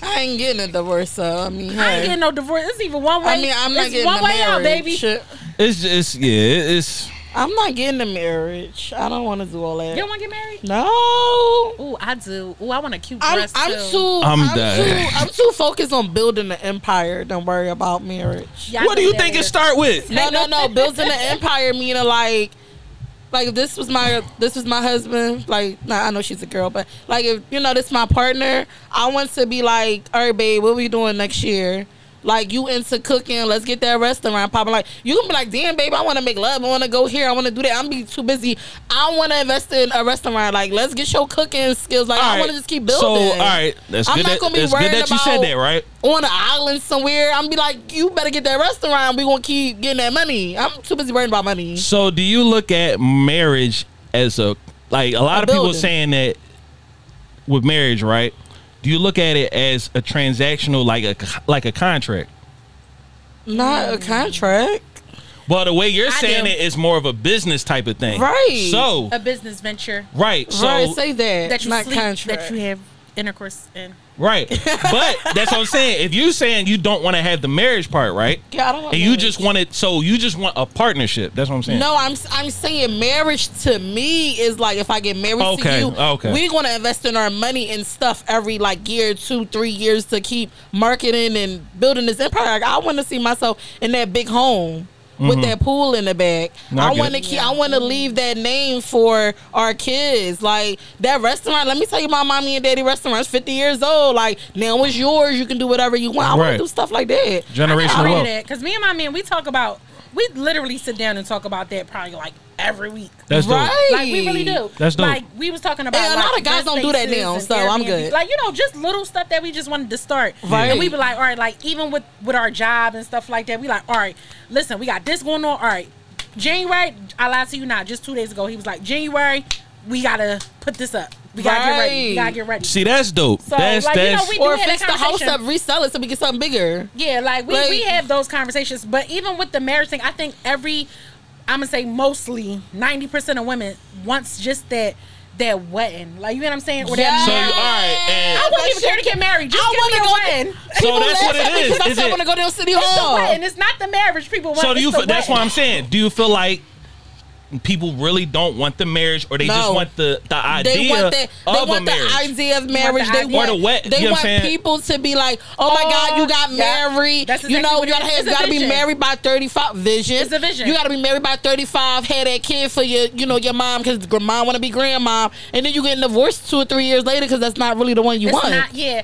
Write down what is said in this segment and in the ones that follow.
I ain't getting a divorce, so I mean, I ain't getting no divorce. It's even one way. I mean, I'm not getting one a way out, baby. marriage. It's just it's. I'm not getting a marriage. I don't want to do all that. You don't want to get married? No. Ooh, I do. Ooh, I want a cute dress too. I'm too focused on building an empire. Don't worry about marriage. Yeah, what do you think it start with? No. Building an empire meaning like if this was my husband, like, nah, I know she's a girl, but like if this is my partner, I want to be like, all right, babe, what we doing next year? Like, you into cooking, let's get that restaurant popping. Like, you can be like, damn, babe, I want to make love. I want to go here. I want to do that. I'm be too busy. I want to invest in a restaurant. Like, let's get your cooking skills. Like, I want to just keep building. So, all right. That's good. That's good that you said that, right? On an island somewhere, I'm be like, you better get that restaurant. We going to keep getting that money. I'm too busy worrying about money. So, do you look at marriage as a lot of people saying that with marriage, right? Do you look at it as a transactional, like a contract? Not a contract. Well, the way you're saying it is more of a business type of thing, right? So a business venture, right? So say that you not sleep, contract that you have intercourse in. Right, but that's what I'm saying. If you saying you don't want to have the marriage part, right? Yeah, I don't want and you just want it, so you just want a partnership. That's what I'm saying. No, I'm saying marriage to me is like, if I get married to you, we're gonna invest in our money and stuff every year, 2-3 years to keep marketing and building this empire. Like, I want to see myself in that big home. With that pool in the back, I want to I want to leave that name for our kids. Like, that restaurant. Let me tell you, my mommy and daddy restaurant's 50 years old. Like, now it's yours. You can do whatever you want. I want to do stuff like that. Generational wealth. Because me and my man, we literally sit down and talk about that probably every week. That's dope. Right. Like, we really do. That's dope. Like, we was talking about a lot of guys don't do that now, so I'm good. Like, just little stuff that we just wanted to start. Right. And we be like, all right, like, even with our job and stuff like that, we like, all right, listen, we got this going on. All right, January, I lied to you not, just 2 days ago, he was like, January, we got to put this up. We gotta get ready. We gotta get ready. See, that's dope. So, that's or fix the house up, resell it so we get something bigger. Yeah, we have those conversations. But even with the marriage thing, I think I'm gonna say mostly 90% of women wants just that wedding. Like, you know what I'm saying? Or that so, all right, I wouldn't even care to get married. Just give me a wedding. So that's what it is. Because I want to go to City Hall. And it's not the marriage people want. So that's what I'm saying. Do you feel like people really don't want the marriage, or they just want the idea of a marriage? The idea of marriage. They want people to be like, oh my God, you got married. Exactly, you gotta be married by 35. Vision. It's a vision. You gotta be married by 35. Have that kid for your mom, because mom want to be grandma, and then you get divorced 2 or 3 years later because that's not really the one you want. We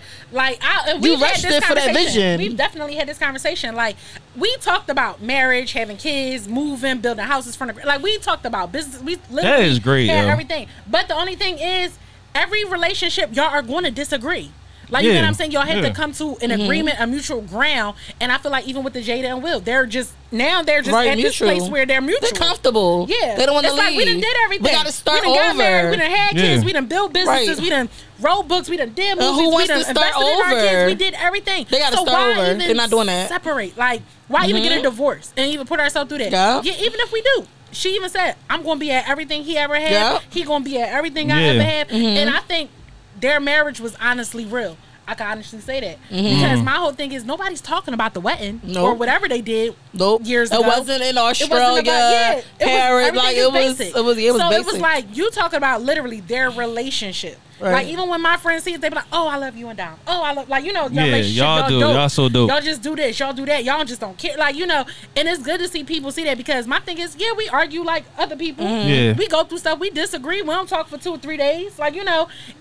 rushed it for that vision. We've definitely had this conversation. Like, we talked about marriage, having kids, moving, building houses from we talked about business. We literally that is great, had everything. But the only thing is, every relationship y'all are going to disagree. Like, you know what I'm saying? Y'all have to come to an agreement, a mutual ground. And I feel like even with the Jada and Will, they're just at this place where they're mutual. They're comfortable. Yeah. They don't want to leave. Like, we done did everything. We got to start over. We done got married. We done had kids. We done built businesses. We done wrote books. We done did movies. Who wants we done to start over? In our kids. We did everything. They got to start over. They're not doing that. Separate. Like, why even get a divorce and even put ourselves through that? Yeah, even if we do. She even said, I'm going to be at everything he ever had. Yeah. He going to be at everything I ever had. And I think their marriage was honestly real. I can honestly say that. Because my whole thing is, nobody's talking about the wedding or whatever they did years ago. It wasn't in Australia, Paris. It was basic. It was like, you talking about literally their relationship. Right. Like, even when my friends see it, they be like, oh, I love you and Dom. Oh, I love, your relationship. Y'all do. Y'all so dope. Y'all just do this. Y'all do that. Y'all just don't care. And it's good to see people see that, because my thing is, we argue like other people. Yeah. We go through stuff. We disagree. We don't talk for 2 or 3 days.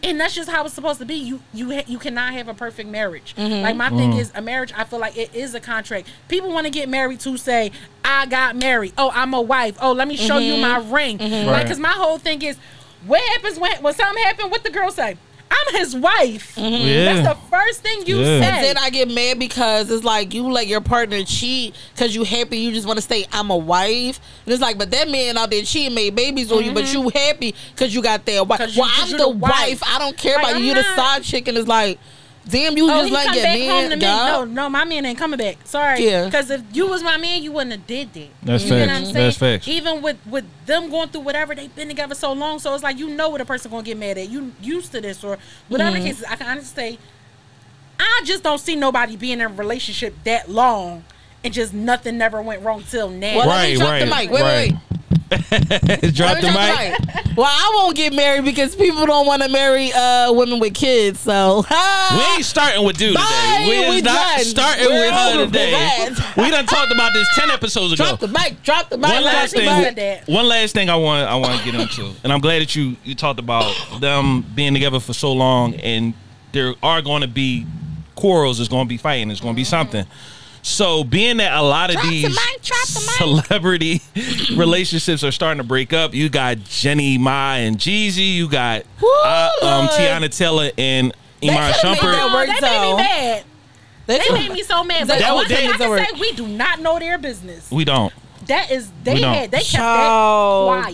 And that's just how it's supposed to be. You cannot have a perfect marriage. Like, my thing is, a marriage, I feel like it is a contract. People want to get married to say, I got married. Oh, I'm a wife. Oh, let me show you my ring. Like, because my whole thing is, what happens when something happens? What the girl say? I'm his wife. That's the first thing you say. And then I get mad because it's like, you let your partner cheat because you happy. You just want to say, I'm a wife. And it's like, but that man out there cheating, made babies on you, but you happy because you got that wife. Well, I'm the wife. I don't care about you. You the side chick. And it's like, damn, you just like your man. No, my man ain't coming back. Sorry. Yeah. Because if you was my man, you wouldn't have did that. That's facts. You know what I'm saying? That's facts. Even with them going through whatever, they've been together so long, so it's like, what a person gonna get mad at. You used to this or whatever cases. I can honestly say, I just don't see nobody being in a relationship that long and just nothing never went wrong till now. Well, let me drop the mic. Wait. Drop the mic. Well, I won't get married because people don't want to marry women with kids. So we ain't starting with dude today. We not starting with her today. We done talked about this 10 episodes ago. Drop the mic. One last thing I want to get into, and I'm glad that you talked about them being together for so long, and there are going to be quarrels. There's going to be fighting. There's going to be something. So being that a lot of these celebrity relationships are starting to break up, you got Jenny Ma and Jeezy, you got Tiana Taylor and Iman Shumpert. They made me mad. They made me so mad. But one thing I can say, we do not know their business. We don't. That is, they kept that quiet.